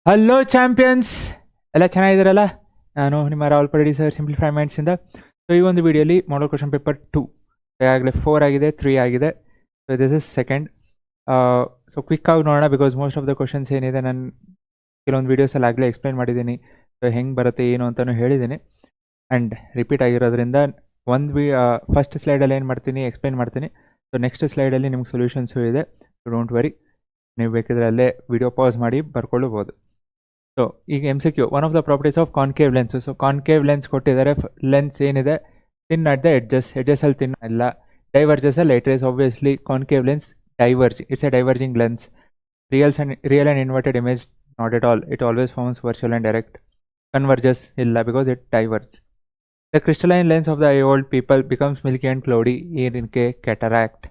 Hello champions, ಎಲ್ಲ ಚೆನ್ನಾಗಿದ್ದೀರಲ್ಲ. ನಾನು ನಿಮ್ಮ ರಾಹುಲ್ ಪರಡಿ ಸರ್, ಸಿಂಪ್ಲಿಫೈ ಮೈಂಡ್ಸಿಂದ. ಸೊ ಈ ಒಂದು ವಿಡಿಯೋಲಿ ಮಾಡಲ್ ಕ್ವಶನ್ ಪೇಪರ್ 2 ಈಗಾಗಲೇ 4 ಆಗಿದೆ, 3 ಆಗಿದೆ. So this is second. So quick ಆಗಿ ನೋಡೋಣ, because most of the questions ಏನಿದೆ ನಾನು ಕೆಲವೊಂದು ವೀಡಿಯೋಸಲ್ಲಿ ಆಗಲೇ ಎಕ್ಸ್ಪ್ಲೈನ್ ಮಾಡಿದ್ದೀನಿ. ಸೊ ಹೆಂಗೆ ಬರುತ್ತೆ ಏನು ಅಂತಲೂ ಹೇಳಿದ್ದೀನಿ. ಆ್ಯಂಡ್ ರಿಪೀಟ್ ಆಗಿರೋದ್ರಿಂದ ಫಸ್ಟ್ ಸ್ಲೈಡಲ್ಲಿ ಏನು ಮಾಡ್ತೀನಿ ಎಕ್ಸ್ಪ್ಲೈನ್ ಮಾಡ್ತೀನಿ. ಸೊ ನೆಕ್ಸ್ಟ್ ಸ್ಲೈಡಲ್ಲಿ ನಿಮ್ಗೆ ಸೊಲ್ಯೂಷನ್ಸು ಇದೆ. ಸೊ ಡೋಂಟ್ ವರಿ, ನೀವು ಬೇಕಿದ್ರೆ ಅಲ್ಲೇ ವಿಡಿಯೋ ಪಾಸ್ ಮಾಡಿ ಬರ್ಕೊಳ್ಳಬಹುದು. ಸೊ ಈಗ MCQ, one of the properties of concave lens. So concave lens ಕೊಟ್ಟಿದ್ದಾರೆ. ಲೆನ್ಸ್ ಏನಿದೆ ತಿನ್ ಅಟ್ ದ ಎಡ್ಜಸ್ಸಲ್ಲಿ ತಿನ್ ಇಲ್ಲ, ಡೈವರ್ಜಸ್ಸಲ್ಲಿ it is obviously concave lens diverge, it's a diverging lens. Real and inverted image not at all, it always forms virtual and direct. Converges ಇಲ್ಲ because it diverge. The crystalline lens of the old people becomes milky and cloudy in cataract.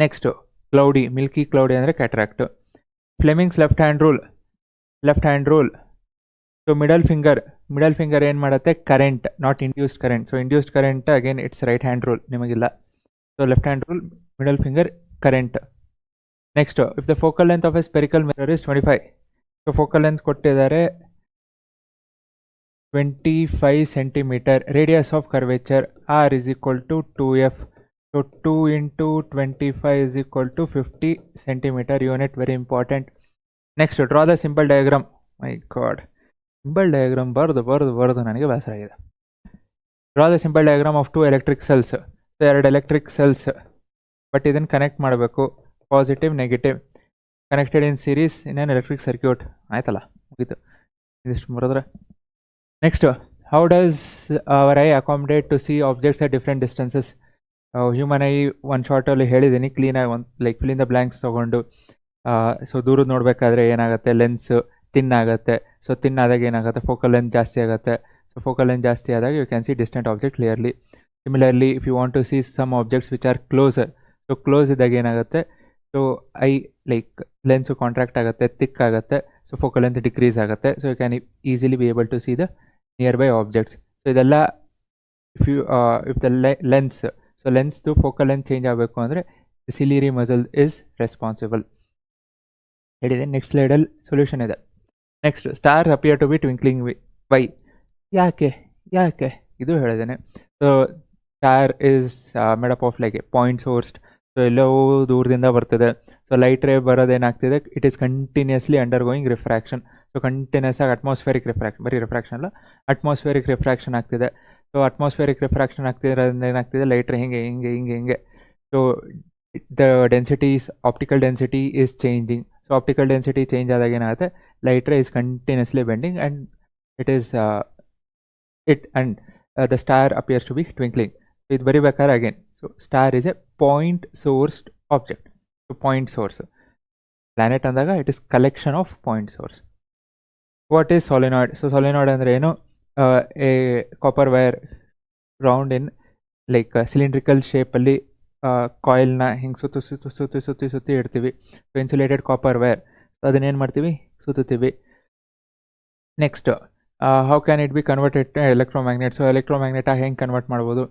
Next cloudy, milky cloudy ಅಂದರೆ cataract. Fleming's left hand rule. So middle finger ಏನು ಮಾಡುತ್ತೆ, current, not induced current. So induced current again it's right hand rule, ನಿಮಗಿಲ್ಲ. So left hand rule, middle finger current. Next, if the focal length of a spherical mirror is 25. So focal length ಕೊಟ್ಟಿದ್ದಾರೆ 25 centimetre. Radius of curvature R is equal to 2F. So 2 into 25 is equal to 50 centimeter unit, very important. Next, draw the simple diagram. My god, simple diagram ಬರೆದು ನನಗೆ ಬೇಸರ ಆಗಿದೆ. Draw the simple diagram of 2 electric cells. So 2 electric cells, but ಇದನ್ನು connect ಮಾಡಬೇಕು, positive negative, connected in series in an electric circuit. ಆಯ್ತಲ್ಲ, ಮುಗೀತು ಇದಿಷ್ಟು ಬರೆದ್ರೆ. Next, how does our eye accommodate to see objects at different distances. Human eye ಒಂದು ಶಾರ್ಟಲ್ಲಿ ಹೇಳಿದ್ದೀನಿ ಕ್ಲೀನಾಗಿ, like fill in the blanks ತೊಗೊಂಡು. ಸೊ ದೂರದ್ದು ನೋಡಬೇಕಾದ್ರೆ ಏನಾಗುತ್ತೆ, ಲೆನ್ಸ್ ತಿನ್ ಆಗುತ್ತೆ. ಸೊ ತಿನ್ ಆದಾಗ ಏನಾಗುತ್ತೆ, ಫೋಕಲ್ ಲೆಂತ್ ಜಾಸ್ತಿ ಆಗುತ್ತೆ. ಸೊ ಫೋಕಲ್ ಲೆಂತ್ ಜಾಸ್ತಿ ಆದಾಗ you can see distant object clearly. Similarly if you want to see some objects which are closer, so close ಇದ್ದಾಗ ಏನಾಗುತ್ತೆ, so I like lens contract ಆಗುತ್ತೆ, ತಿಕ್ ಆಗುತ್ತೆ. ಸೊ ಫೋಕಲ್ ಲೆಂತ್ ಡಿಕ್ರೀಸ್ ಆಗುತ್ತೆ. So you can easily be able to see the nearby objects. So ಇದೆಲ್ಲ if the lens, so ಲೆನ್ಸ್ದು focal length change ಆಗಬೇಕು ಅಂದರೆ ciliary muscle is responsible. ಹೇಳಿದೆ. Next ಸ್ಲೈಡಲ್ಲಿ solution ಇದೆ. Next, star appear to be twinkling why. ಯಾಕೆ ಇದು ಹೇಳಿದ್ದೇನೆ. So star is made up of like a point sourced. So ಎಲ್ಲವೂ ದೂರದಿಂದ ಬರ್ತದೆ. ಸೊ ಲೈಟ್ ರೇ ಬರೋದೇನಾಗ್ತಿದೆ, it is continuously undergoing refraction. So continuous ಆಗಿ ಅಟ್ಮಾಸ್ಫಿಯರಿಕ್ ರಿಫ್ರಾಕ್ಷನ್, ಬರೀ refraction ಅಲ್ಲ, ಅಟ್ಮಾಸ್ಫಿಯರಿಕ್ ರಿಫ್ರಾಕ್ಷನ್ ಆಗ್ತಿದೆ. ಸೊ ಅಟ್ಮಾಸ್ಫಿಯರಿಕ್ ರಿಫ್ರಾಕ್ಷನ್ ಆಗ್ತಿರೋದ್ರಿಂದ ಏನಾಗ್ತಿದೆ, ಲೈಟ್ ರೇ ಹಿಂಗೆ. So the densities, optical density is changing. So optical density change ಆದಾಗ ಏನಾಗುತ್ತೆ, light ray is continuously bending and the star appears to be twinkling. So ಇದು ಬರಿಬೇಕಾದ್ರೆ again, so star is a point sourced object. So point source, planet ಅಂದಾಗ it is collection of point source. What is solenoid? So solenoid ಅಂದರೆ ಏನು, a copper wire round in like cylindrical ಶೇಪಲ್ಲಿ ಕಾಯಿಲ್ನ ಹಿಂಗೆ ಸುತ್ತಿ ಇಡ್ತೀವಿ. So insulated copper wire, so ಅದನ್ನೇನು ಮಾಡ್ತೀವಿ, ಸುತ್ತೀವಿ. Next, how can it be converted to electromagnet? So ಎಲೆಕ್ಟ್ರೋಮ್ಯಾಗ್ನೆಟಾಗಿ ಹೆಂಗೆ ಕನ್ವರ್ಟ್ ಮಾಡ್ಬೋದು?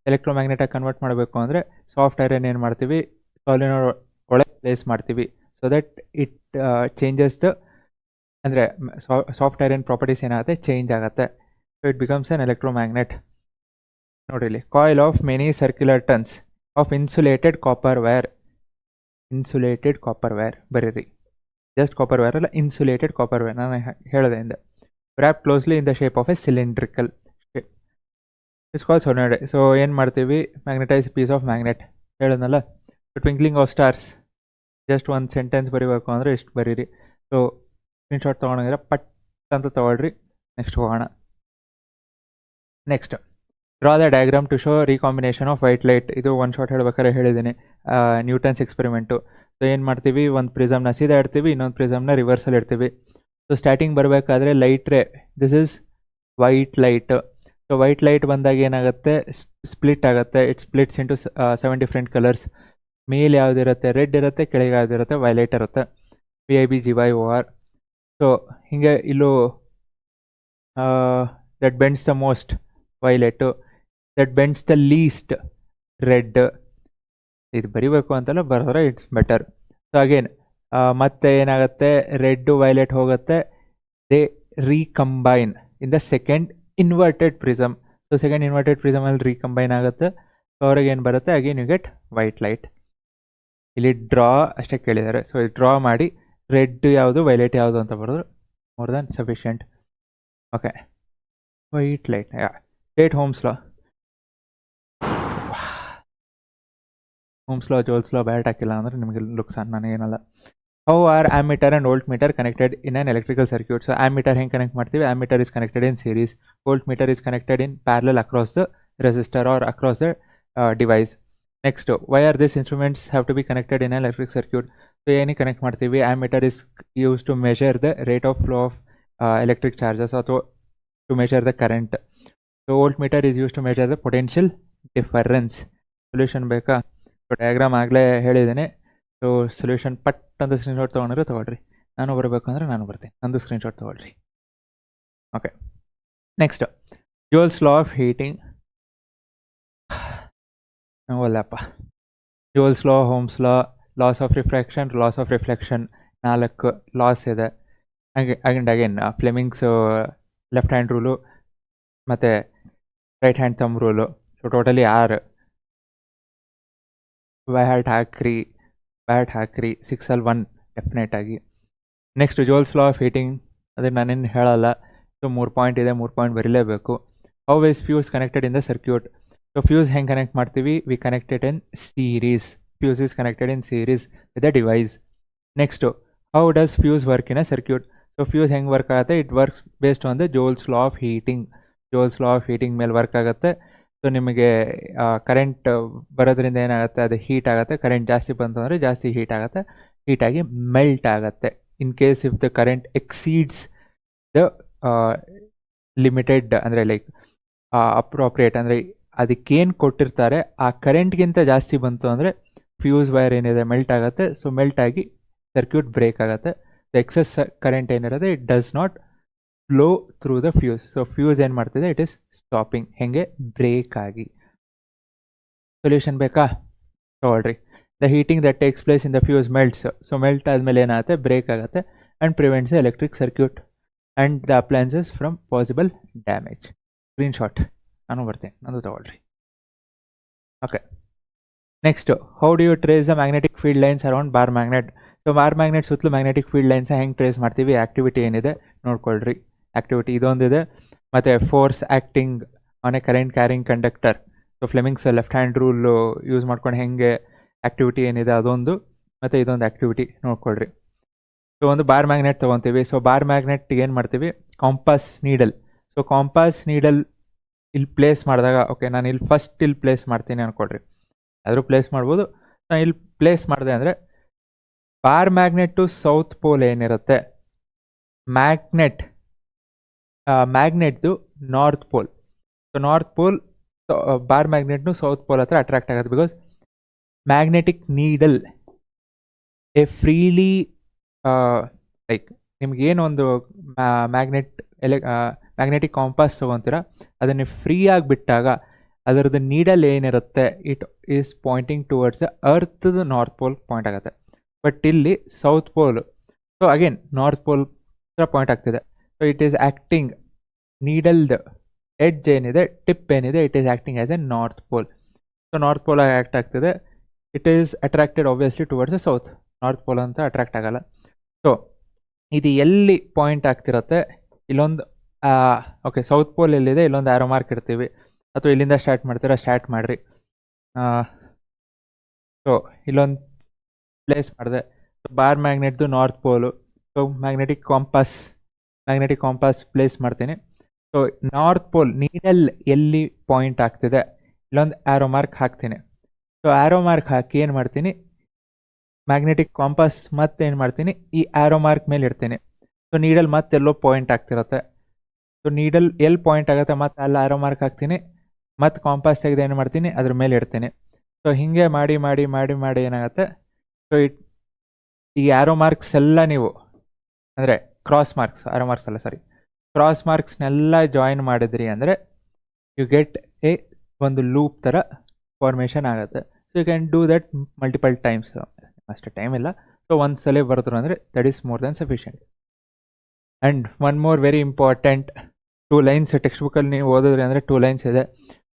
ಎಲೆಕ್ಟ್ರೋಮ್ಯಾಗ್ನೆಟಾಗಿ ಕನ್ವರ್ಟ್ ಮಾಡಬೇಕು ಅಂದರೆ ಸಾಫ್ಟ್ ಐರನ್ ಏನು ಮಾಡ್ತೀವಿ, ಸಾಲಿನಾಯ್ಡ್ ಒಳಗೆ ಪ್ಲೇಸ್ ಮಾಡ್ತೀವಿ. So that it changes the, ಅಂದರೆ ಸಾಫ್ಟ್ ಐರನ್ ಪ್ರಾಪರ್ಟೀಸ್ ಏನಾಗುತ್ತೆ, ಚೇಂಜ್ ಆಗುತ್ತೆ. So it becomes an electromagnet. ನೋಡಿರಿ, coil of many circular turns of insulated copper wire. ಬರೀರಿ, ಜಸ್ಟ್ ಕಾಪರ್ ವೈರ್ ಅಲ್ಲ, ಇನ್ಸುಲೇಟೆಡ್ ಕಾಪರ್ ವೈರ್. ನಾನು ಹೇಳಿದೆ ಇಂದ wrap closely in the shape of a cylindrical shape. It's called solenoid. So ಏನು ಮಾಡ್ತೀವಿ, magnetize piece of magnet ಹೇಳೋದಲ್ಲ. So twinkling of stars, just ಒಂದು sentence ಬರೀಬೇಕು ಅಂದರೆ ಇಷ್ಟು ಬರೀರಿ. ಸೊ ಸ್ಕ್ರೀನ್ಶಾಟ್ ತೊಗೊಂಡಿದ್ರೆ ಪಟ್ ಅಂತ ತೊಗೊಳ್ರಿ. ನೆಕ್ಸ್ಟ್ ಹೋಗೋಣ. Next, draw the diagram to show recombination of white light. ಇದು ಒಂದು ಶಾರ್ಟ್ ಹೇಳ್ಬೇಕಾದ್ರೆ ಹೇಳಿದ್ದೀನಿ, ನ್ಯೂಟನ್ಸ್ ಎಕ್ಸ್ಪೆರಿಮೆಂಟು. ಸೊ ಏನು ಮಾಡ್ತೀವಿ, ಒಂದು ಪ್ರಿಸಮ್ನ ಸೀದಾ ಇಡ್ತೀವಿ, ಇನ್ನೊಂದು ಪ್ರಿಸಮ್ನ ರಿವರ್ಸಲ್ಲಿ ಇಡ್ತೀವಿ. ಸೊ ಸ್ಟಾರ್ಟಿಂಗ್ ಬರಬೇಕಾದ್ರೆ light ray, this is white light. So white light ಬಂದಾಗ ಏನಾಗುತ್ತೆ, ಸ್ಪ್ಲಿಟ್ ಆಗುತ್ತೆ. It splits into 7 different colours. ಮೇಲೆ ಯಾವುದಿರುತ್ತೆ, ರೆಡ್ ಇರುತ್ತೆ, ಕೆಳಗೆ ಯಾವುದಿರುತ್ತೆ, ವೈಲೈಟ್ ಇರುತ್ತೆ. VIBGYOR. ಸೊ ಹೀಗೆ ಇಲ್ಲೂ that bends the most, violet. That bends the least, red. ಇದು ಬರಿಬೇಕು ಅಂತಲ್ಲ, ಬರೆದ್ರೆ ಇಟ್ಸ್ ಬೆಟರ್. ಸೊ ಅಗೇನ್ ಮತ್ತೆ ಏನಾಗುತ್ತೆ, ರೆಡ್ಡು ವೈಲೆಟ್ ಹೋಗುತ್ತೆ, they recombine in the second inverted prism. So second inverted ಪ್ರಿಸಮಲ್ಲಿ ರೀಕಂಬೈನ್ ಆಗುತ್ತೆ. ಸೊ ಅವ್ರಿಗೆ ಏನು ಬರುತ್ತೆ, again you get white light. ಇಲ್ಲಿ ಡ್ರಾ ಅಷ್ಟೇ ಕೇಳಿದ್ದಾರೆ. ಸೊ ಡ್ರಾ ಮಾಡಿ ರೆಡ್ ಯಾವುದು ವೈಲೆಟ್ ಯಾವುದು ಅಂತ ಬರೋದು more than sufficient. Okay, white light. State Ohm's law, Ohm's law Joule's law ಬ್ಯಾಟ್ ಹಾಕಿಲ್ಲ ಅಂದರೆ ನಿಮಗೆ ಲುಕ್ಸಾನ್, ನನಗೇನಲ್ಲ. How are ammeter and voltmeter connected in on electrical circuit? So ammeter ಹೆಂಗೆ ಕನೆಕ್ಟ್ ಮಾಡ್ತೀವಿ? Ammeter is connected in series, voltmeter is connected in parallel across the resistor or across the device. Next, why are this instruments have to be connected in electric circuit? So ಏನಕ್ಕೆ connect ಮಾಡ್ತೀವಿ? Ammeter is use to measure the rate of flow of electric charges ಅಥವಾ to measure the current. So voltmeter is use to measure the potential difference. Solution ಬೇಕಾ? So diagram ಆಗಲೇ ಹೇಳಿದ್ದೇನೆ. So solution ಪಟ್ ಅಂತ screenshot ತೊಗೊಂಡ್ರೆ ತೊಗೊಳ್ರಿ. ನಾನು ಬರಬೇಕು ಅಂದರೆ ನಾನು ಬರ್ತೀನಿ, ನಂದು ಸ್ಕ್ರೀನ್ಶಾಟ್ ತೊಗೊಳ್ರಿ. Okay, next Joule's law of heating. ಒಲ್ಲಪ್ಪ, Joule's law, Ohm's law, laws of refraction, laws of reflection, 4 laws ಇದೆ. Again Fleming's left hand rule ಮತ್ತು right hand thumb rule. So totally 6. By heart ಹಾಕ್ರಿ 6ಅಲ್ಲಿ 1 definite ಆಗಿ. Next Joule's law of heating, ಅದಕ್ಕೆ ನಾನೇನು ಹೇಳಲ್ಲ. So 3 point ಇದೆ, 3 point ಬರೀಲೇಬೇಕು. How is fuse connected in the circuit? So fuse ಹೆಂಗೆ ಕನೆಕ್ಟ್ ಮಾಡ್ತೀವಿ? We connected in series. Fuse is connected in series with the device. Next, how does fuse work in a circuit? So fuse ಹೆಂಗೆ work ಆಗುತ್ತೆ? It works based on the Joule's law of heating. Joule's law of heating ಮೇಲೆ work ಆಗುತ್ತೆ. So ನಿಮಗೆ current ಬರೋದ್ರಿಂದ ಏನಾಗುತ್ತೆ, ಅದು heat ಆಗುತ್ತೆ. Current ಜಾಸ್ತಿ ಬಂತು ಅಂದರೆ ಜಾಸ್ತಿ ಹೀಟ್ ಆಗುತ್ತೆ, ಹೀಟಾಗಿ ಮೆಲ್ಟ್ ಆಗುತ್ತೆ. In case if the current exceeds the limited, ಅಂದರೆ ಲೈಕ್ ಅಪ್ರೋಪ್ರಿಯೇಟ್, ಅಂದರೆ ಅದಕ್ಕೇನು ಕೊಟ್ಟಿರ್ತಾರೆ ಆ ಕರೆಂಟ್ಗಿಂತ ಜಾಸ್ತಿ ಬಂತು ಅಂದರೆ ಫ್ಯೂಸ್ ವೈರ್ ಏನಿದೆ ಮೆಲ್ಟ್ ಆಗುತ್ತೆ. ಸೊ ಮೆಲ್ಟ್ ಆಗಿ ಸರ್ಕ್ಯೂಟ್ ಬ್ರೇಕ್ ಆಗುತ್ತೆ. ಎಕ್ಸಸ್ ಕರೆಂಟ್ ಏನಿರುತ್ತೆ it does not flow through the fuse. So fuse ಏನು ಮಾಡ್ತಿದೆ? It is stopping. ಹೆಂಗೆ? ಬ್ರೇಕ್ ಆಗಿ. ಸೊಲ್ಯೂಷನ್ ಬೇಕಾ? ತೊಗೊಳ್ರಿ. The heating that takes place in the fuse melts. So melt ಆದಮೇಲೆ ಏನಾಗುತ್ತೆ? ಬ್ರೇಕ್ ಆಗುತ್ತೆ and prevents electric circuit and the appliances from possible damage. Screenshot ನಾನು ಬರ್ತೀನಿ, ನಂದು ತೊಗೊಳ್ರಿ. Okay, next, how do you trace the magnetic field lines around bar magnet? So bar magnet ಸುತ್ತಲೂ magnetic field lines ಹೆಂಗೆ trace ಮಾಡ್ತೀವಿ? Activity ಏನಿದೆ ನೋಡ್ಕೊಳ್ರಿ. Activity ಇದೊಂದಿದೆ, ಮತ್ತು force acting on a current carrying conductor. So Fleming's left hand rule use ಮಾಡ್ಕೊಂಡು ಹೆಂಗೆ activity ಏನಿದೆ ಅದೊಂದು, ಮತ್ತು ಇದೊಂದು ಆ್ಯಕ್ಟಿವಿಟಿ ನೋಡ್ಕೊಳ್ರಿ. ಸೊ ಒಂದು ಬಾರ್ ಮ್ಯಾಗ್ನೆಟ್ ತೊಗೊತೀವಿ. ಸೊ ಬಾರ್ ಮ್ಯಾಗ್ನೆಟ್ಗೆ ಏನು ಮಾಡ್ತೀವಿ? Compass needle. So compass needle ಇಲ್ಲಿ ಪ್ಲೇಸ್ ಮಾಡಿದಾಗ, ಓಕೆ ನಾನು ಇಲ್ಲಿ ಫಸ್ಟ್ ಇಲ್ಲಿ ಪ್ಲೇಸ್ ಮಾಡ್ತೀನಿ ಅಂದ್ಕೊಳ್ರಿ, ಆದರೂ ಪ್ಲೇಸ್ ಮಾಡ್ಬೋದು. ನಾನು ಇಲ್ಲಿ ಪ್ಲೇಸ್ ಮಾಡಿದೆ ಅಂದರೆ bar magnet to south pole ಏನಿರುತ್ತೆ, ಮ್ಯಾಗ್ನೆಟ್ದು north pole. So north pole bar ಮ್ಯಾಗ್ನೆಟ್ನು ಸೌತ್ ಪೋಲ್ ಹತ್ರ ಅಟ್ರಾಕ್ಟ್ ಆಗುತ್ತೆ. Because magnetic needle a freely, like ನಿಮ್ಗೇನೊಂದು ಮ್ಯಾಗ್ನೆಟಿಕ್ ಕಾಂಪಾಸ್ ತೊಗೊತೀರ, ಅದನ್ನು ಫ್ರೀ ಆಗಿ ಬಿಟ್ಟಾಗ ಅದರದ್ದು ನೀಡಲ್ ಏನಿರುತ್ತೆ it is pointing towards the ಅರ್ತ್ದು ನಾರ್ತ್ ಪೋಲ್ ಪಾಯಿಂಟ್ ಆಗುತ್ತೆ. ಬಟ್ ಇಲ್ಲಿ south pole, so again north pole ಹತ್ರ ಪಾಯಿಂಟ್ ಆಗ್ತಿದೆ. ಸೊ ಇಟ್ ಈಸ್ ಆ್ಯಕ್ಟಿಂಗ್, ನೀಡಲ್ದು ಎಡ್ಜ್ ಏನಿದೆ, ಟಿಪ್ ಏನಿದೆ, it is acting as a north pole. So north pole ಆಗಿ act ಆಗ್ತಿದೆ. It is attracted obviously towards the south. North pole ಅಂತ attract ಆಗಲ್ಲ. So ಇದು ಎಲ್ಲಿ ಪಾಯಿಂಟ್ ಆಗ್ತಿರುತ್ತೆ? ಇಲ್ಲೊಂದು ಓಕೆ, ಸೌತ್ ಪೋಲ್ ಎಲ್ಲಿದೆ ಇಲ್ಲೊಂದು ಆರೋ ಮಾರ್ಕ್ ಇಡ್ತೀವಿ, ಅಥವಾ ಇಲ್ಲಿಂದ ಸ್ಟಾರ್ಟ್ ಮಾಡ್ತೀರಾ, ಸ್ಟಾರ್ಟ್ ಮಾಡಿರಿ. ಸೊ ಇಲ್ಲೊಂದು ಪ್ಲೇಸ್ ಮಾಡಿದೆ. ಸೊ ಬಾರ್ ಮ್ಯಾಗ್ನೆಟ್ದು ನಾರ್ತ್ ಪೋಲು. ಸೊ ಮ್ಯಾಗ್ನೆಟಿಕ್ ಕಾಂಪಾಸ್ ಪ್ಲೇಸ್ ಮಾಡ್ತೀನಿ. ಸೊ ನಾರ್ತ್ ಪೋಲ್ ನೀಡಲ್ ಎಲ್ಲಿ ಪಾಯಿಂಟ್ ಆಗ್ತಿದೆ ಇಲ್ಲೊಂದು ಆರೋ ಮಾರ್ಕ್ ಹಾಕ್ತೀನಿ. ಸೊ ಆರೋ ಮಾರ್ಕ್ ಹಾಕಿ ಏನು ಮಾಡ್ತೀನಿ? ಮ್ಯಾಗ್ನೆಟಿಕ್ ಕಾಂಪಾಸ್ ಮತ್ತೆ ಏನು ಮಾಡ್ತೀನಿ? ಈ ಆರೋ ಮಾರ್ಕ್ ಮೇಲೆ ಇಡ್ತೀನಿ. ಸೊ ನೀಡಲ್ ಮತ್ತೆಲ್ಲೋ ಪಾಯಿಂಟ್ ಆಗ್ತಿರುತ್ತೆ. ಸೊ ನೀಡಲ್ ಎಲ್ಲಿ ಪಾಯಿಂಟ್ ಆಗುತ್ತೆ ಮತ್ತೆ ಅಲ್ಲಿ ಆರೋ ಮಾರ್ಕ್ ಹಾಕ್ತೀನಿ, ಮತ್ತು ಕಾಂಪಾಸ್ ತೆಗೆದು ಏನು ಮಾಡ್ತೀನಿ? ಅದ್ರ ಮೇಲೆ ಇಡ್ತೀನಿ. ಸೊ ಹೀಗೆ ಮಾಡಿ ಮಾಡಿ ಮಾಡಿ ಮಾಡಿ ಏನಾಗುತ್ತೆ? ಸೊ ಈ ಆರೋ ಮಾರ್ಕ್ಸ್ ಎಲ್ಲ ನೀವು, ಅಂದರೆ ಕ್ರಾಸ್ ಮಾರ್ಕ್ಸ್ನೆಲ್ಲ ಜಾಯಿನ್ ಮಾಡಿದ್ರಿ ಅಂದರೆ ಯು ಗೆಟ್ ಒಂದು ಲೂಪ್ ಥರ ಫಾರ್ಮೇಷನ್ ಆಗುತ್ತೆ. So you can do that multiple times. ಅಷ್ಟು ಟೈಮ್ ಇಲ್ಲ, ಸೊ ಸೊ ಒಂದ್ಸಲ ಬರೆದ್ರು ಅಂದರೆ that is more than sufficient. And one more very important, 2 lines text ಬುಕ್ಕಲ್ಲಿ ನೀವು ಓದಿದ್ರಿ ಅಂದರೆ 2 ಲೈನ್ಸ್ ಇದೆ.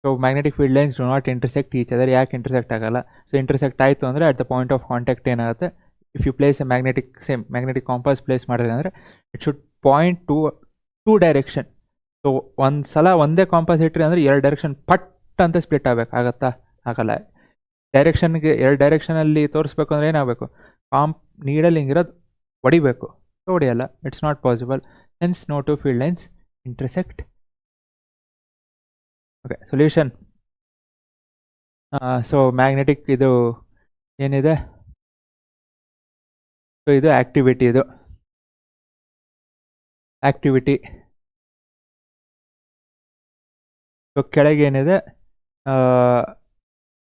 So magnetic field lines do not intersect each other. ಯಾಕೆ ಇಂಟರ್ಸೆಕ್ಟ್ ಆಗಲ್ಲ? ಸೊ ಇಂಟರ್ಸೆಕ್ಟ್ ಆಯಿತು ಅಂದರೆ at the point of contact ಏನಾಗುತ್ತೆ, if you place A magnetic compass place ಮಾಡಿದ್ರೆ ಅಂದರೆ it should point to direction. So ಒಂದು ಸಲ ಒಂದೇ ಕಾಂಪಾಸ್ ಇಟ್ರಿ ಅಂದರೆ 2 ಡೈರೆಕ್ಷನ್ ಪಟ್ ಅಂತ ಸ್ಪ್ಲಿಟ್ ಆಗಬೇಕಾಗತ್ತಾ? ಆಗಲ್ಲ. ಡೈರೆಕ್ಷನ್ಗೆ 2 ಡೈರೆಕ್ಷನಲ್ಲಿ ತೋರಿಸ್ಬೇಕು ಅಂದರೆ ಏನಾಗಬೇಕು? ನೀಡಲ್ಲಿ ಹಿಂಗಿರೋದು ಹೊಡಿಬೇಕು, ಹೊಡಿಯಲ್ಲ. It's not possible. Hence no 2 field lines intersect. Okay, solution. So magnetic ಇದು ಏನಿದೆ, ಸೊ ಇದು ಆಕ್ಟಿವಿಟಿ. ಸೊ ಕೆಳಗೆ ಏನಿದೆ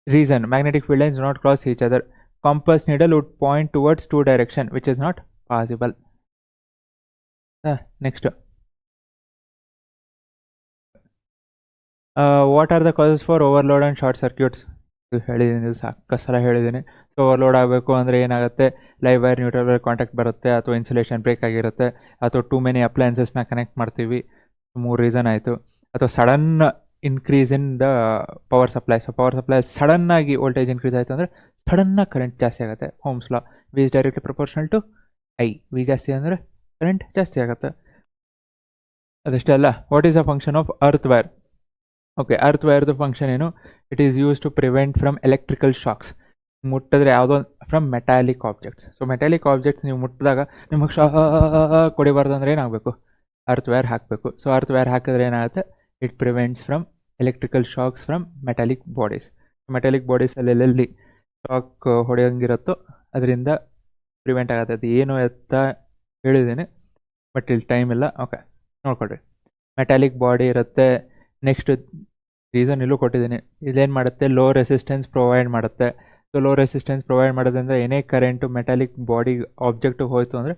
reason, magnetic field lines not cross each other. Compass needle would point towards 2 direction which is not possible. Next, what are the causes for overload and short circuits? ಹೇಳಿದ್ದೀನಿ, ಸಾಕಷ್ಟು ಸಲ ಹೇಳಿದ್ದೀನಿ. So overload ಆಗಬೇಕು ಅಂದರೆ ಏನಾಗುತ್ತೆ? Live wire neutral wire contact ಬರುತ್ತೆ, ಅಥವಾ insulation break ಆಗಿರುತ್ತೆ, ಅಥವಾ ಟೂ ಮೆನಿ ಅಪ್ಲಯನ್ಸಸ್ನ ಕನೆಕ್ಟ್ ಮಾಡ್ತೀವಿ. 3 ರೀಸನ್ ಆಯಿತು. ಅಥವಾ sudden increase in the power supply. So power supply ಸಡನ್ನಾಗಿ ವೋಲ್ಟೇಜ್ ಇನ್ಕ್ರೀಸ್ ಆಯಿತು ಅಂದರೆ ಸಡನ್ನಾಗಿ ಕರೆಂಟ್ ಜಾಸ್ತಿ ಆಗುತ್ತೆ. Ohm's law, V is directly proportional to I. V ಜಾಸ್ತಿ ಅಂದರೆ ಕರೆಂಟ್ ಜಾಸ್ತಿ ಆಗುತ್ತೆ. ಅದಷ್ಟೇ ಅಲ್ಲ, what is the function of earth wire? Okay, earth ವೈರ್ದು ಫಂಕ್ಷನ್ ಏನು? It is use to prevent from electrical shocks. ಮುಟ್ಟಿದ್ರೆ ಯಾವುದೋ from metallic objects. So metallic objects ನೀವು ಮುಟ್ಟಿದಾಗ ನಿಮಗೆ ಶಾಕ್ ಹೊಡಿಬಾರ್ದು ಅಂದರೆ ಏನಾಗಬೇಕು? ಅರ್ತ್ ವೈರ್ ಹಾಕಬೇಕು. ಸೊ ಅರ್ತ್ ವೈರ್ ಹಾಕಿದ್ರೆ ಏನಾಗುತ್ತೆ? It prevents from electrical shocks from metallic bodies. Metallic ಬಾಡೀಸಲ್ಲಿ ಎಲ್ಲೆಲ್ಲಿ ಶಾಕ್ ಹೊಡೆಯೋಂಗಿರುತ್ತೋ ಅದರಿಂದ ಪ್ರಿವೆಂಟ್ ಆಗುತ್ತೆ. ಅದು ಏನು ಅಂತ ಹೇಳಿದ್ದೀನಿ, ಬಟ್ ಇಲ್ಲಿ ಟೈಮ್ ಇಲ್ಲ. ಓಕೆ, ನೋಡ್ಕೊಳ್ರಿ. ಮೆಟಾಲಿಕ್ ಬಾಡಿ ಇರುತ್ತೆ. ನೆಕ್ಸ್ಟ್ ರೀಸನ್ ಇಲ್ಲೂ ಕೊಟ್ಟಿದ್ದೀನಿ. ಇದೇನು ಮಾಡುತ್ತೆ? ಲೋ ರೆಸಿಸ್ಟೆನ್ಸ್ ಪ್ರೊವೈಡ್ ಮಾಡುತ್ತೆ. ಸೊ ಲೋ ರೆಸಿಸ್ಟೆನ್ಸ್ ಪ್ರೊವೈಡ್ ಮಾಡೋದಂದರೆ ಏನೇ ಕರೆಂಟು ಮೆಟಾಲಿಕ್ ಬಾಡಿ ಆಬ್ಜೆಕ್ಟಿಗೆ ಹೋಯಿತು ಅಂದರೆ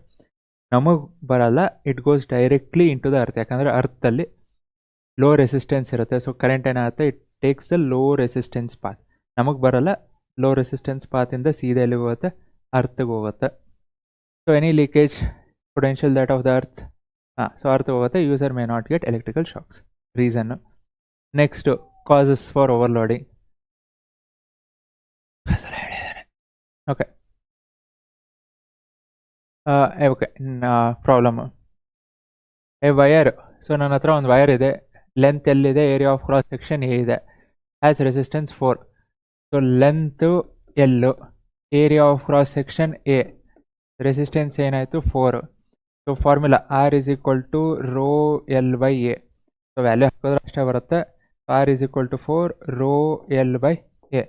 ನಮಗೆ ಬರಲ್ಲ, it goes directly into the earth. ಯಾಕಂದರೆ ಅರ್ಥಲ್ಲಿ ಲೋ ರೆಸಿಸ್ಟೆನ್ಸ್ ಇರುತ್ತೆ. ಸೊ ಕರೆಂಟ್ ಏನಾಗುತ್ತೆ? It takes the low resistance path. ನಮಗೆ ಬರಲ್ಲ, ಲೋ ರೆಸಿಸ್ಟೆನ್ಸ್ ಪಾತಿಂದ ಸೀದಾ ಎಲ್ಲಿಗೆ ಹೋಗುತ್ತೆ? ಅರ್ಥಗೆ ಹೋಗುತ್ತೆ. So any leakage potential that of the earth, so earth ಹೋಗುತ್ತೆ. User may not get electrical shocks. Reason. Next causes for overloading. Okay okay problem. A wire. So ನನ್ನ ಹತ್ರ ಒಂದು ವಯರ್ ಇದೆ. ಲೆಂತ್ ಎಲ್ಲಿದೆ? Area of cross section A ಇದೆ. Has resistance 4. So length L, area of cross section A, resistance ಏನಾಯಿತು? 4. So formula R is equal to rho L by A. So value ಹಾಕಿದ್ರೆ ಅಷ್ಟೇ ಬರುತ್ತೆ. R is equal to 4 rho L by A.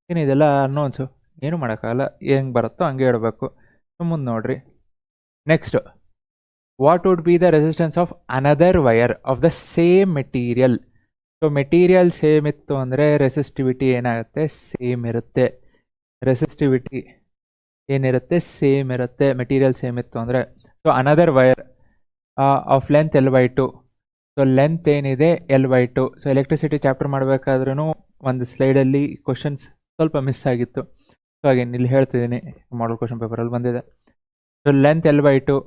ಏನಿದೆಲ್ಲ unknowns, ಏನು ಮಾಡೋಕ್ಕಾಗಲ್ಲ, ಹೆಂಗೆ ಬರುತ್ತೋ ಹಂಗೆ ಇಡಬೇಕು. ಸೊ ಮುಂದೆ ನೋಡಿರಿ. Next, what would be the resistance of another wire of the same material? So material same ಇತ್ತು ಅಂದರೆ ರೆಸಿಸ್ಟಿವಿಟಿ ಏನಾಗುತ್ತೆ? ಸೇಮ್ ಇರುತ್ತೆ. ರೆಸಿಸ್ಟಿವಿಟಿ ಏನಿರುತ್ತೆ? ಸೇಮ್ ಇರುತ್ತೆ. ಮೆಟೀರಿಯಲ್ ಸೇಮ್ ಇತ್ತು ಅಂದರೆ. So another wire of length L/2. So length ಏನಿದೆ? L/2. ಸೊ ಎಲೆಕ್ಟ್ರಿಸಿಟಿ ಚಾಪ್ಟರ್ ಮಾಡಬೇಕಾದ್ರೂ ಒಂದು ಸ್ಲೈಡಲ್ಲಿ ಕ್ವಶನ್ಸ್ ಸ್ವಲ್ಪ ಮಿಸ್ ಆಗಿತ್ತು. ಸೊ ಹಾಗೆ ಇಲ್ಲಿ ಹೇಳ್ತಿದ್ದೀನಿ, ಮಾಡಲ್ ಕ್ವಶನ್ ಪೇಪರಲ್ಲಿ ಬಂದಿದೆ. So length L/2,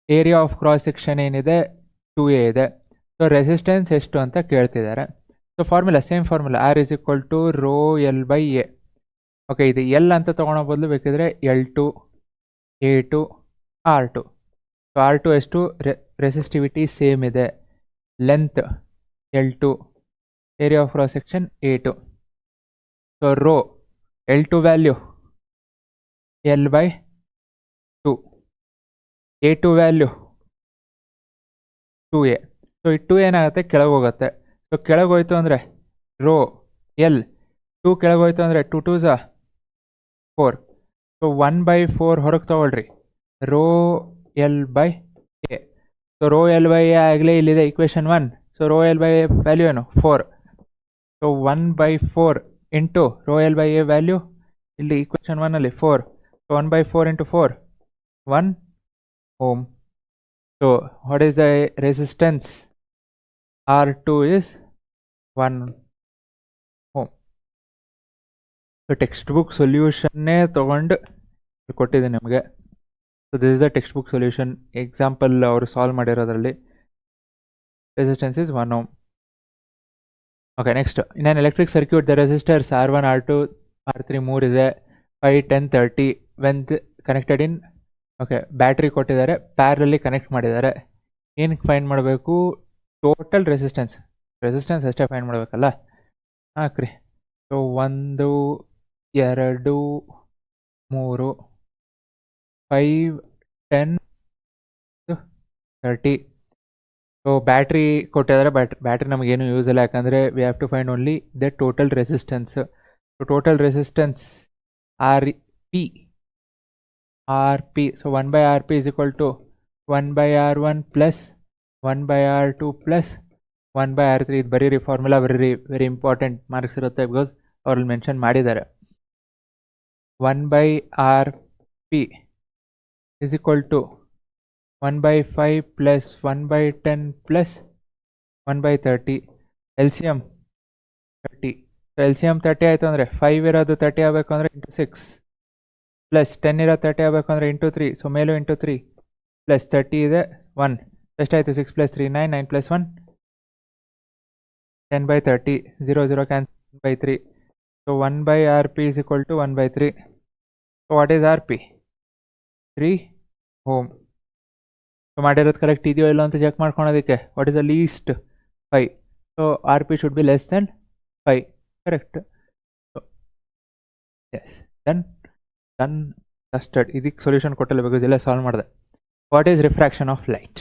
area of cross section ಏನಿದೆ? 2A ಇದೆ. ಸೊ ರೆಸಿಸ್ಟೆನ್ಸ್ ಎಷ್ಟು ಅಂತ ಕೇಳ್ತಿದ್ದಾರೆ. So formula same formula, R is equal to rho L by A. Okay, ಇದು ಎಲ್ ಅಂತ ತೊಗೊಳೋ ಬದಲು ಬೇಕಿದ್ರೆ L2, A2, R2. So R2 ಎಷ್ಟು? ರೆಸಿಸ್ಟಿವಿಟಿ ಸೇಮ್ ಇದೆ. Length L2, area of cross section A2. So rho L2 value L/2, A2 value 2A. So ಈ 2 ಏನಾಗುತ್ತೆ? ಕೆಳಗೆ ಹೋಗುತ್ತೆ. ಸೊ ಕೆಳಗೆ ಹೋಯ್ತು ಅಂದರೆ ರೋ ಎಲ್ 2 ಕೆಳಗೆ ಹೋಯ್ತು ಅಂದರೆ 2 2s 4. ಸೊ 1/4 ಹೊರಗೆ ತೊಗೊಳ್ರಿ, rho L by A. So rho L by A ಆಗಲೇ ಇಲ್ಲಿದೆ equation 1. So rho L by A value ಏನು? 4. So 1/4 into rho L by A value ಇಲ್ಲಿ ಇಕ್ವೇಷನ್ 1ಅಲ್ಲಿ 4. So 1/4 into 4, 1 ohm. So what is the resistance? R2 is 1 ohm. So textbook ಸೊಲ್ಯೂಷನ್ನೇ ತೊಗೊಂಡು ಕೊಟ್ಟಿದ್ದೀನಿ ನಿಮಗೆ. So this is the textbook solution. Example ಅವರು solve ಮಾಡಿರೋದ್ರಲ್ಲಿ resistance is 1 ohm. Okay, next in an electric circuit the resistors R1 R2 R3 3 ಇದೆ, 5 10 30 when connected in. Okay, battery ಕೊಟ್ಟಿದ್ದಾರೆ, ಪ್ಯಾರಲಲ್ಲಿ connect ಮಾಡಿದ್ದಾರೆ. ಏನಕ್ಕೆ ಫೈಂಡ್ ಮಾಡಬೇಕು? ಟೋಟಲ್ ರೆಸಿಸ್ಟೆನ್ಸ್ ಅಷ್ಟೇ find ಮಾಡಬೇಕಲ್ಲ. ಹಾಕ್ರಿ. ಸೊ 1 2 3 5 10 30. ಸೊ ಬ್ಯಾಟ್ರಿ ಕೊಟ್ಟಿದ್ದಾರೆ, ಬ್ಯಾಟ್ರಿ ನಮಗೇನು ಯೂಸ್ ಇಲ್ಲ, ಯಾಕಂದರೆ we have to find only the total resistance. So total resistance RP. So 1/RP is equal to 1/R1 plus 1/R2 plus 1/R3. ಇದು ಬರೀ ಫಾರ್ಮುಲಾ ವೆರಿ ಇಂಪಾರ್ಟೆಂಟ್, ಮಾರ್ಕ್ಸ್ ಇರುತ್ತೆ, because ಅವ್ರಲ್ಲಿ mention ಮಾಡಿದ್ದಾರೆ. 1/RP is equal to 1/5 plus 1/10 plus 1/30. LCM 30. So LCM 30 ಆಯಿತು ಅಂದರೆ 5 ಇರೋದು 30 ಆಗಬೇಕು ಅಂದರೆ ಇಂಟು 6 ಪ್ಲಸ್ 10 ಇರೋದು 30 ಆಗಬೇಕು ಅಂದರೆ ಇಂಟು 3. ಸೊ ಮೇಲೂ ಇಂಟು 3 ಪ್ಲಸ್ 30 ಇದೆ 1. ಎಷ್ಟಾಯಿತು? 6 + 3 9, 9 + 1 10/30. 0 0 ಕ್ಯಾನ್ಸಲ್ by 3. ಸೊ 1/RP is equal to 1/3. So what is RP? 3 ohm. So ಮಾಡಿರೋದು ಕರೆಕ್ಟ್ ಇದೆಯೋ ಇಲ್ಲ ಅಂತ ಚೆಕ್ ಮಾಡ್ಕೊಳೋದಕ್ಕೆ what is the least? 5. So RP should be less then 5. Correct. Yes, done tested. ಇದಕ್ಕೆ ಸೊಲ್ಯೂಷನ್ ಕೊಟ್ಟಲ್ಲ, ಬಿಕಾಸ್ ಎಲ್ಲ ಸಾಲ್ವ್ ಮಾಡಿದೆ. What is refraction of light?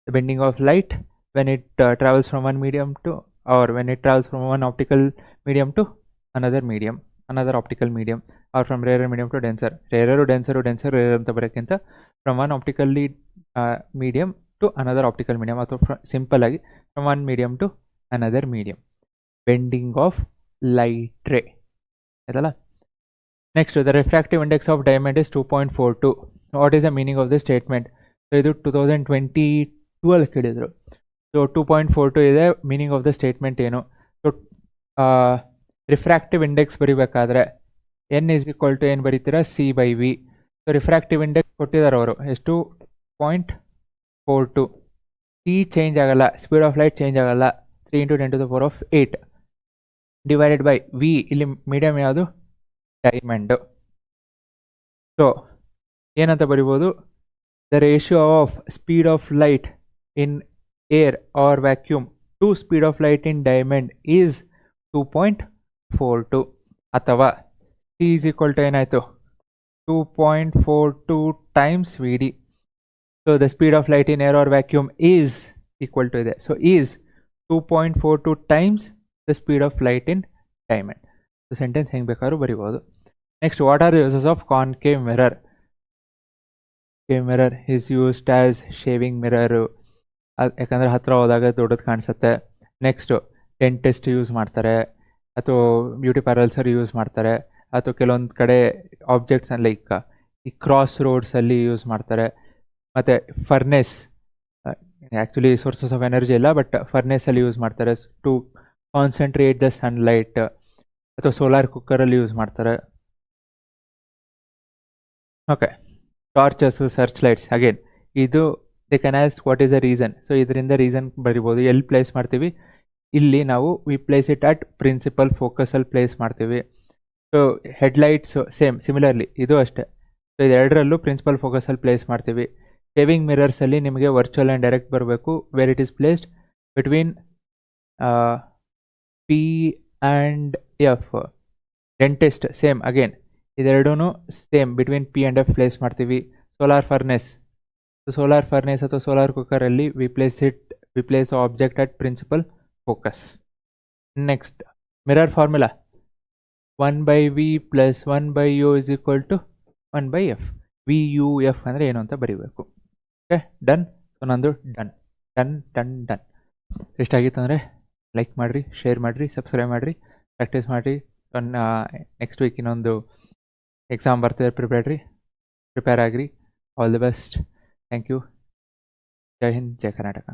The bending of light when it travels from one medium to, or when it travels from one optical medium to another optical medium, or from rarer medium to denser. Rarer ಅಂತ ಬರೋಕ್ಕಿಂತ from one optical medium to another optical medium, ಅಥವಾ simple ಆಗಿ from one medium to another medium. Bending of light ray ಆಯ್ತಲ್ಲ. Next, the refractive index of diamond is 2.42. What is the meaning of the statement? So ಇದು 2022 ಕೇಳಿದರು. So 2.42 ಇದೆ. Meaning of the statement ಏನು? So refractive index ಬರೀಬೇಕಾದ್ರೆ N is equal to ಏನು ಬರೀತೀರಾ? C/V. So refractive index ಕೊಟ್ಟಿದ್ದಾರೆ ಅವರು ಎಷ್ಟು? 0.42. C change ಆಗಲ್ಲ, ಸ್ಪೀಡ್ ಆಫ್ ಲೈಟ್ ಚೇಂಜ್ ಆಗಲ್ಲ. 3 × 10⁸ ಡಿವೈಡೆಡ್ ಬೈ V. ಇಲ್ಲಿ ಮೀಡಿಯಮ್ ಯಾವುದು? ಡೈಮಂಡು. ಸೊ ಏನಂತ ಬರಿಬೋದು? The ratio of speed of light in air or vacuum to speed of light in diamond is 2.42. ಅಥವಾ C is equal to ಏನಾಯಿತು? 2.42 times VD. So the speed of light in air or vacuum is equal to ಇದೆ. So is 2.42 times the speed of light in diamond. So sentence ಹೆಂಗೆ ಬೇಕಾದ್ರೂ ಬರಿಬೋದು. Next, what are the uses of concave mirror? Concave mirror is used as shaving mirror. ಯಾಕಂದರೆ ಹತ್ತಿರ ಹೋದಾಗ ದೊಡ್ಡದು ಕಾಣಿಸುತ್ತೆ. Next dentist use ಮಾಡ್ತಾರೆ, ಅಥವಾ ಬ್ಯೂಟಿ ಪಾರ್ಲರ್ಸಲ್ಲಿ ಯೂಸ್ ಮಾಡ್ತಾರೆ, ಅಥವಾ ಕೆಲವೊಂದು ಕಡೆ ಆಬ್ಜೆಕ್ಟ್ಸ್ ಲೈಕ್ ಈ ಕ್ರಾಸ್ ರೋಡ್ಸಲ್ಲಿ ಯೂಸ್ ಮಾಡ್ತಾರೆ. ಮತ್ತು furnace, actually sources of energy ಇಲ್ಲ, ಬಟ್ ಫರ್ನೆಸಲ್ಲಿ ಯೂಸ್ ಮಾಡ್ತಾರೆ ಟು ಕಾನ್ಸಂಟ್ರೇಟ್ ದ ಸನ್ಲೈಟ್. ಅಥವಾ ಸೋಲಾರ್ ಕುಕ್ಕರಲ್ಲಿ ಯೂಸ್ ಮಾಡ್ತಾರೆ. Okay, torches, search lights again ಇದು they can ask what is the reason. So ಇದರಿಂದ ರೀಸನ್ ಬರಿಬೋದು. ಎಲ್ಲಿ ಪ್ಲೇಸ್ ಮಾಡ್ತೀವಿ? ಇಲ್ಲಿ ನಾವು we place it at principal ಫೋಕಸಲ್ಲಿ ಪ್ಲೇಸ್ ಮಾಡ್ತೀವಿ. ಸೊ ಹೆಡ್ಲೈಟ್ಸು ಸಿಮಿಲರ್ಲಿ ಇದು ಅಷ್ಟೇ. ಸೊ ಇದೆರಡರಲ್ಲೂ ಪ್ರಿನ್ಸಿಪಲ್ ಫೋಕಸಲ್ಲಿ ಪ್ಲೇಸ್ ಮಾಡ್ತೀವಿ. ಶೇವಿಂಗ್ ಮಿರರ್ಸಲ್ಲಿ ನಿಮಗೆ ವರ್ಚುವಲ್ ಆ್ಯಂಡ್ ಡೈರೆಕ್ಟ್ ಬರಬೇಕು. Where it is placed between P and F. Dentist same again, ಇದೆರಡೂ same between P and F place ಮಾಡ್ತೀವಿ. ಸೋಲಾರ್ ಫರ್ನೆಸ್ ಅಥವಾ ಸೋಲಾರ್ ಕುಕ್ಕರಲ್ಲಿ we place object at principal focus. Next, mirror formula 1/V + 1/U is equal to 1/F. VUF ಅಂದರೆ ಏನು ಅಂತ ಬರೀಬೇಕು. Okay, done. So ನಂದು done. ಎಷ್ಟಾಗಿತ್ತು ಅಂದರೆ ಲೈಕ್ ಮಾಡಿರಿ, ಶೇರ್ ಮಾಡಿರಿ, ಸಬ್ಸ್ಕ್ರೈಬ್ ಮಾಡಿರಿ, ಪ್ರಾಕ್ಟೀಸ್ ಮಾಡಿರಿ. ನೆಕ್ಸ್ಟ್ ವೀಕ್ ಇನ್ನೊಂದು ಎಕ್ಸಾಮ್ ಬರ್ತಿದೆ, ಪ್ರಿಪೇರ್ ಆಗಿರಿ. All the best. Thank you. ಜೈ ಹಿಂದ್, ಜೈ ಕರ್ನಾಟಕ.